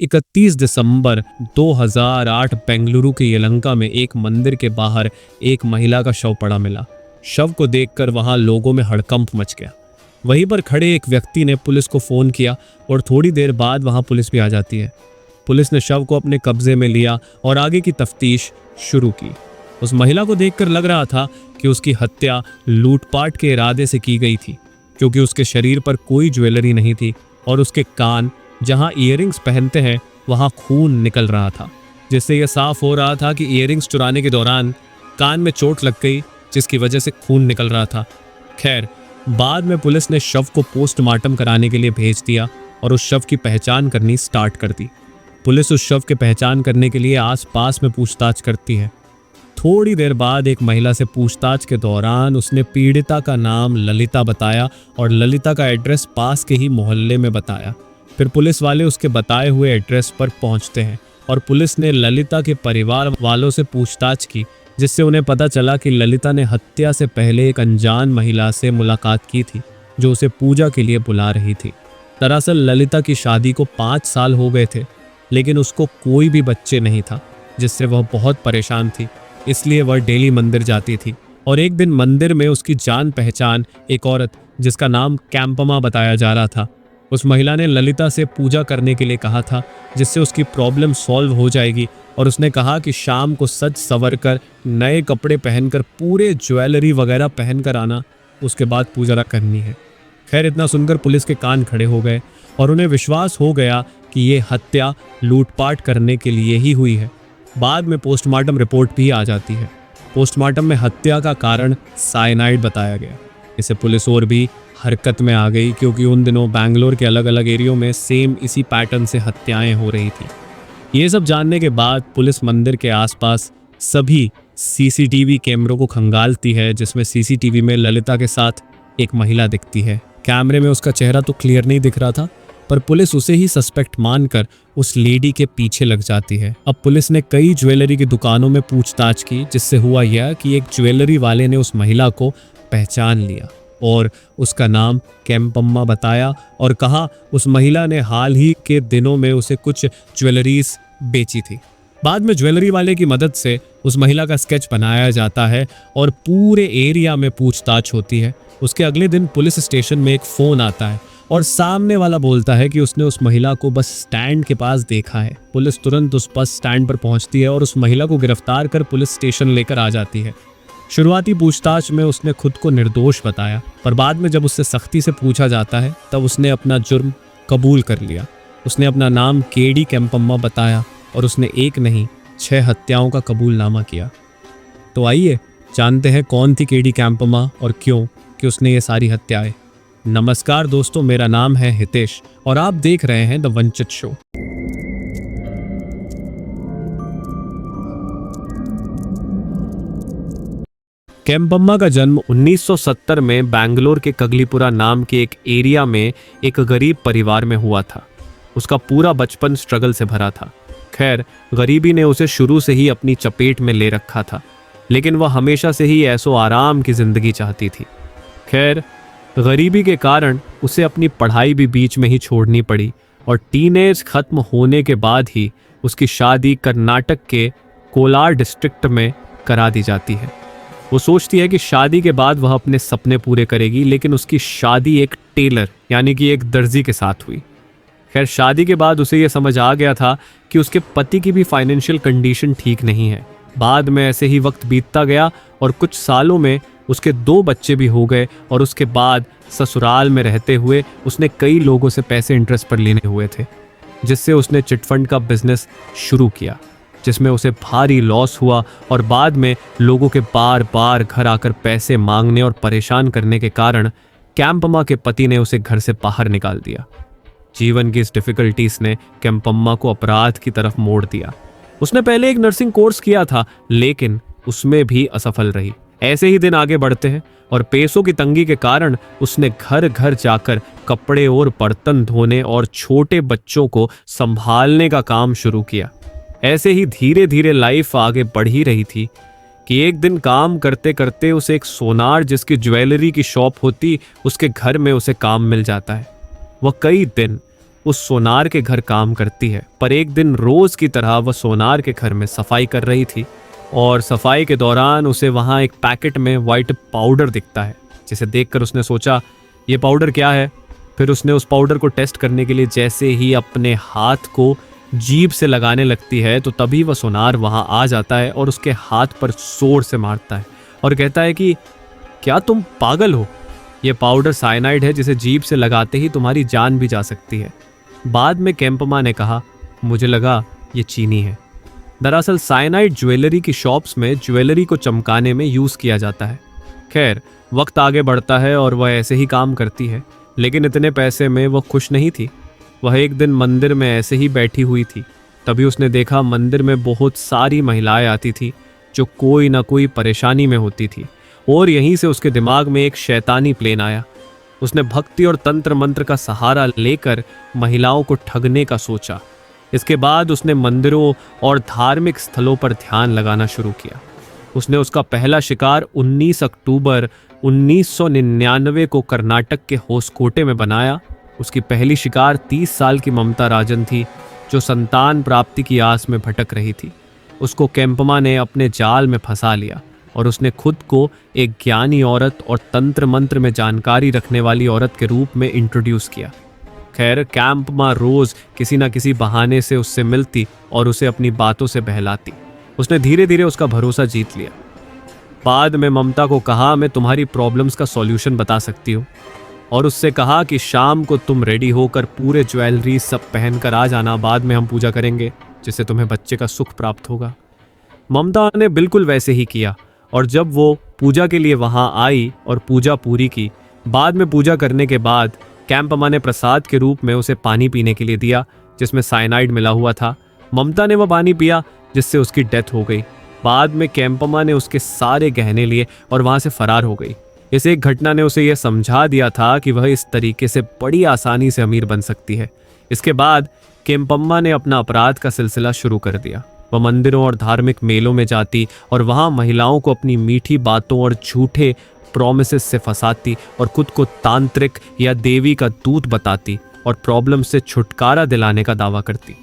31 दिसंबर 2008 बेंगलुरु के यलहंका में एक मंदिर के बाहर एक महिला का शव पड़ा मिला। शव को देखकर वहां लोगों में हड़कंप मच गया। वहीं पर खड़े एक व्यक्ति ने पुलिस को फोन किया और थोड़ी देर बाद वहां पुलिस भी आ जाती है। पुलिस ने शव को अपने कब्जे में लिया और आगे की तफ्तीश शुरू की। उस महिला को देखकर लग रहा था कि उसकी हत्या लूटपाट के इरादे से की गई थी, क्योंकि उसके शरीर पर कोई ज्वेलरी नहीं थी और उसके कान, जहां इयररिंग्स पहनते हैं, वहां खून निकल रहा था, जिससे यह साफ हो रहा था कि इयररिंग्स चुराने के दौरान कान में चोट लग गई, जिसकी वजह से खून निकल रहा था। खैर, बाद में पुलिस ने शव को पोस्टमार्टम कराने के लिए भेज दिया और उस शव की पहचान करनी स्टार्ट कर दी। पुलिस उस शव की पहचान करने के लिए आसपास में पूछताछ करती है। थोड़ी देर बाद एक महिला से पूछताछ के दौरान उसने पीड़िता का नाम ललिता बताया और ललिता का एड्रेस पास के ही मोहल्ले में बताया। फिर पुलिस वाले उसके बताए हुए एड्रेस पर पहुंचते हैं और पुलिस ने ललिता के परिवार वालों से पूछताछ की, जिससे उन्हें पता चला कि ललिता ने हत्या से पहले एक अनजान महिला से मुलाकात की थी, जो उसे पूजा के लिए बुला रही थी। दरअसल ललिता की शादी को 5 साल हो गए थे, लेकिन उसको कोई भी बच्चे नहीं था, जिससे वह बहुत परेशान थी। इसलिए वह डेली मंदिर जाती थी और एक दिन मंदिर में उसकी जान पहचान एक औरत, जिसका नाम कैंपमा बताया जा रहा था, उस महिला ने ललिता से पूजा करने के लिए कहा था, जिससे उसकी प्रॉब्लम सॉल्व हो जाएगी। और उसने कहा कि शाम को सज संवर कर, नए कपड़े पहनकर, पूरे ज्वेलरी वगैरह पहनकर आना, उसके बाद पूजा करनी है। खैर, इतना सुनकर पुलिस के कान खड़े हो गए और उन्हें विश्वास हो गया कि ये हत्या लूटपाट करने के लिए ही हुई है। बाद में पोस्टमार्टम रिपोर्ट भी आ जाती है। पोस्टमार्टम में हत्या का कारण साइनाइड बताया गया। इससे पुलिस और भी हरकत में आ गई, क्योंकि उन दिनों बैंगलोर के अलग अलग एरियो में सेम इसी पैटर्न से हत्याएं हो रही थी। ये सब जानने के बाद पुलिस मंदिर के आसपास सभी सीसीटीवी कैमरों को खंगालती है, जिसमें सीसीटीवी में ललिता के साथ एक महिला दिखती है। कैमरे में उसका चेहरा तो क्लियर नहीं दिख रहा था, पर पुलिस उसे ही सस्पेक्ट मानकर उस लेडी के पीछे लग जाती है। अब पुलिस ने कई ज्वेलरी की दुकानों में पूछताछ की, जिससे हुआ यह कि एक ज्वेलरी वाले ने उस महिला को पहचान लिया और उसका नाम कैंपम्मा बताया और कहा उस महिला ने हाल ही के दिनों में उसे कुछ ज्वेलरीज बेची थी। बाद में ज्वेलरी वाले की मदद से उस महिला का स्केच बनाया जाता है और पूरे एरिया में पूछताछ होती है। उसके अगले दिन पुलिस स्टेशन में एक फोन आता है और सामने वाला बोलता है कि उसने उस महिला को बस स्टैंड के पास देखा है। पुलिस तुरंत उस बस स्टैंड पर पहुंचती है और उस महिला को गिरफ्तार कर पुलिस स्टेशन लेकर आ जाती है। शुरुआती पूछताछ में उसने खुद को निर्दोष बताया, पर बाद में जब उससे सख्ती से पूछा जाता है तब उसने अपना जुर्म कबूल कर लिया। उसने अपना नाम केडी कैंपम्मा बताया और उसने एक नहीं 6 हत्याओं का कबूलनामा किया। तो आइए जानते हैं कौन थी केडी कैंपम्मा और क्यों कि उसने ये सारी हत्याएं। नमस्कार दोस्तों, मेरा नाम है हितेश और आप देख रहे हैं द वंचित शो। कैंपम्मा का जन्म 1970 में बैंगलोर के कगलीपुरा नाम के एक एरिया में एक गरीब परिवार में हुआ था। उसका पूरा बचपन स्ट्रगल से भरा था। खैर, गरीबी ने उसे शुरू से ही अपनी चपेट में ले रखा था, लेकिन वह हमेशा से ही ऐसो आराम की जिंदगी चाहती थी। खैर, गरीबी के कारण उसे अपनी पढ़ाई भी बीच में ही छोड़नी पड़ी और टीनेज खत्म होने के बाद ही उसकी शादी कर्नाटक के कोलार डिस्ट्रिक्ट में करा दी जाती है। वो सोचती है कि शादी के बाद वह अपने सपने पूरे करेगी, लेकिन उसकी शादी एक टेलर यानी कि एक दर्जी के साथ हुई। खैर, शादी के बाद उसे यह समझ आ गया था कि उसके पति की भी फाइनेंशियल कंडीशन ठीक नहीं है। बाद में ऐसे ही वक्त बीतता गया और कुछ सालों में उसके 2 बच्चे भी हो गए और उसके बाद ससुराल में रहते हुए उसने कई लोगों से पैसे इंटरेस्ट पर लेने हुए थे, जिससे उसने चिटफंड का बिजनेस शुरू किया, जिसमें उसे भारी लॉस हुआ और बाद में लोगों के बार बार घर आकर पैसे मांगने और परेशान करने के कारण कैंपम्मा के पति ने उसे घर से बाहर निकाल दिया। जीवन की इस डिफिकल्टीज ने कैंपम्मा को अपराध की तरफ मोड़ दिया। उसने पहले एक नर्सिंग कोर्स किया था, लेकिन उसमें भी असफल रही। ऐसे ही दिन आगे बढ़ते हैं और पैसों की तंगी के कारण उसने घर घर जाकर कपड़े और बर्तन धोने और छोटे बच्चों को संभालने का काम शुरू किया। ऐसे ही धीरे धीरे लाइफ आगे बढ़ ही रही थी कि एक दिन काम करते करते उसे एक सोनार जिसकी ज्वेलरी की शॉप होती, उसके घर में उसे काम मिल जाता है। वह कई दिन उस सोनार के घर काम करती है। पर एक दिन रोज की तरह वह सोनार के घर में सफाई कर रही थी और सफाई के दौरान उसे वहां एक पैकेट में वाइट पाउडर दिखता है, जिसे देखकर उसने सोचा ये पाउडर क्या है। फिर उसने उस पाउडर को टेस्ट करने के लिए जैसे ही अपने हाथ को जीभ से लगाने लगती है तो तभी वह सोनार वहां आ जाता है और उसके हाथ पर जोर से मारता है और कहता है कि क्या तुम पागल हो? यह पाउडर साइनाइड है जिसे जीभ से लगाते ही तुम्हारी जान भी जा सकती है। बाद में केम्पमा ने कहा मुझे लगा ये चीनी है। दरअसल साइनाइड ज्वेलरी की शॉप्स में ज्वेलरी को चमकाने में यूज किया जाता है। खैर, वक्त आगे बढ़ता है और वह ऐसे ही काम करती है, लेकिन इतने पैसे में वह खुश नहीं थी। वह एक दिन मंदिर में ऐसे ही बैठी हुई थी, तभी उसने देखा मंदिर में बहुत सारी महिलाएं आती थी जो कोई ना कोई परेशानी में होती थी, और यहीं से उसके दिमाग में एक शैतानी प्लेन आया। उसने भक्ति और तंत्र मंत्र का सहारा लेकर महिलाओं को ठगने का सोचा। इसके बाद उसने मंदिरों और धार्मिक स्थलों पर ध्यान लगाना शुरू किया। उसने उसका पहला शिकार 19 अक्टूबर 1999 को कर्नाटक के होसकोटे में बनाया। उसकी पहली शिकार 30 साल की ममता राजन थी, जो संतान प्राप्ति की आस में भटक रही थी। उसको केम्पमा ने अपने जाल में फंसा लिया और उसने खुद को एक ज्ञानी औरत और तंत्र मंत्र में जानकारी रखने वाली औरत के रूप में इंट्रोड्यूस किया। खैर, केम्पमा रोज किसी न किसी बहाने से उससे मिलती और उसे अपनी बातों से बहलाती। उसने धीरे धीरे उसका भरोसा जीत लिया। बाद में ममता को कहा मैं तुम्हारी प्रॉब्लम्स का सॉल्यूशन बता सकती हूँ, और उससे कहा कि शाम को तुम रेडी होकर पूरे ज्वेलरी सब पहनकर आ जाना, बाद में हम पूजा करेंगे जिससे तुम्हें बच्चे का सुख प्राप्त होगा। ममता ने बिल्कुल वैसे ही किया, और जब वो पूजा के लिए वहां आई और पूजा पूरी की, बाद में पूजा करने के बाद केम्पमा ने प्रसाद के रूप में उसे पानी पीने के लिए दिया जिसमें साइनाइड मिला हुआ था। ममता ने वह पानी पिया जिससे उसकी डेथ हो गई। बाद में केम्पमा ने उसके सारे गहने लिए और वहां से फरार हो गई। इस एक घटना ने उसे यह समझा दिया था कि वह इस तरीके से बड़ी आसानी से अमीर बन सकती है। इसके बाद केम्पमा ने अपना अपराध का सिलसिला शुरू कर दिया। वह मंदिरों और धार्मिक मेलों में जाती और वहां महिलाओं को अपनी मीठी बातों और झूठे प्रॉमिसेस से फंसाती और खुद को तांत्रिक या देवी का दूत बताती और प्रॉब्लम से छुटकारा दिलाने का दावा करती।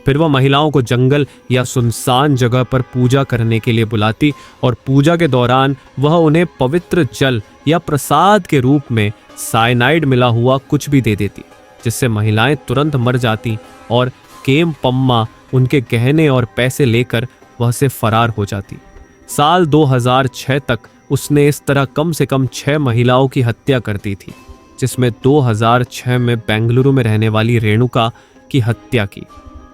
फिर वह महिलाओं को जंगल या सुनसान जगह पर पूजा करने के लिए बुलाती और पूजा के दौरान वह उन्हें पवित्र जल या प्रसाद के रूप में साइनाइड मिला हुआ कुछ भी दे देती, जिससे महिलाएं तुरंत मर जाती और केम्पमा उनके गहने और पैसे लेकर वह से फरार हो जाती। साल 2006 तक उसने इस तरह कम से कम 6 महिलाओं की हत्या कर दी थी, जिसमें 2006 में बेंगलुरु में रहने वाली रेणुका की हत्या की,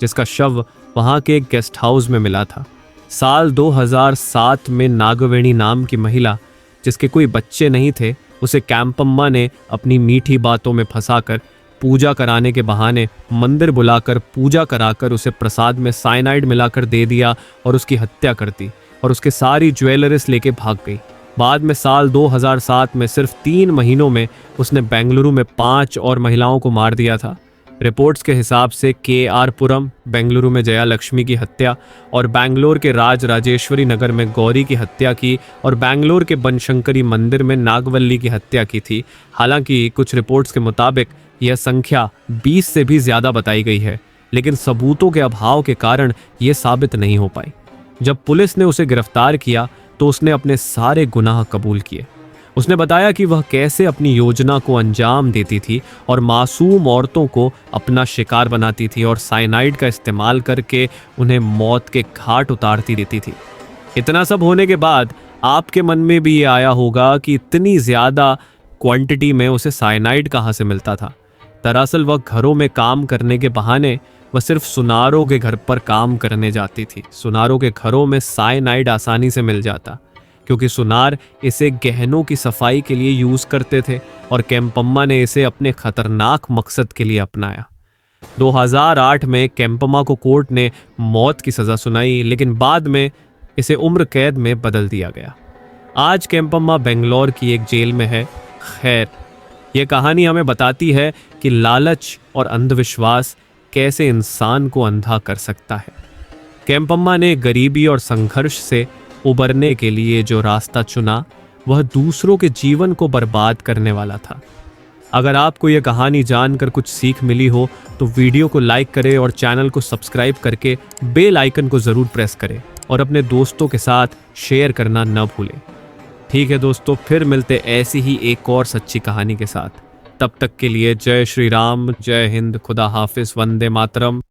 जिसका शव वहां के एक गेस्ट हाउस में मिला था। साल 2007 में नागवेणी नाम की महिला, जिसके कोई बच्चे नहीं थे, उसे केम्पमा ने अपनी मीठी बातों में फंसाकर पूजा कराने के बहाने मंदिर बुलाकर पूजा कराकर उसे प्रसाद में साइनाइड मिलाकर दे दिया और उसकी हत्या कर दी और उसके सारी ज्वेलरीज लेके भाग गई। बाद में साल 2007 में सिर्फ 3 महीनों में उसने बेंगलुरु में 5 और महिलाओं को मार दिया था। रिपोर्ट्स के हिसाब से KR पुरम, बेंगलुरु में जया लक्ष्मी की हत्या और बैंगलोर के राजेश्वरी नगर में गौरी की हत्या की और बैंगलोर के बनशंकरी मंदिर में नागवल्ली की हत्या की थी। हालांकि कुछ रिपोर्ट्स के मुताबिक यह संख्या 20 से भी ज्यादा बताई गई है, लेकिन सबूतों के अभाव के कारण यह साबित नहीं हो पाई। जब पुलिस ने उसे गिरफ्तार किया तो उसने अपने सारे गुनाह कबूल किए। उसने बताया कि वह कैसे अपनी योजना को अंजाम देती थी और मासूम औरतों को अपना शिकार बनाती थी और साइनाइड का इस्तेमाल करके उन्हें मौत के घाट उतारती देती थी। इतना सब होने के बाद आपके मन में भी ये आया होगा कि इतनी ज्यादा क्वांटिटी में उसे साइनाइड कहाँ से मिलता था। दरअसल वह घरों में काम करने के बहाने वह सिर्फ सुनारों के घर पर काम करने जाती थी। सुनारों के घरों में साइनाइड आसानी से मिल जाता क्योंकि सुनार इसे गहनों की सफाई के लिए यूज करते थे और केम्पमा ने इसे अपने खतरनाक मकसद के लिए अपनाया। 2008 में केम्पमा को कोर्ट ने मौत की सजा सुनाई, लेकिन बाद में इसे उम्र कैद में बदल दिया गया। आज केम्पमा बेंगलोर की एक जेल में है। खैर, यह कहानी हमें बताती है कि लालच और अंधविश्वास कैसे इंसान को अंधा कर सकता है। केम्पमा ने गरीबी और संघर्ष से उबरने के लिए जो रास्ता चुना वह दूसरों के जीवन को बर्बाद करने वाला था। अगर आपको यह कहानी जानकर कुछ सीख मिली हो तो वीडियो को लाइक करें और चैनल को सब्सक्राइब करके बेल आइकन को ज़रूर प्रेस करें और अपने दोस्तों के साथ शेयर करना न भूलें। ठीक है दोस्तों, फिर मिलते ऐसी ही एक और सच्ची कहानी के साथ। तब तक के लिए जय श्री राम, जय हिंद, खुदा हाफिज, वंदे मातरम।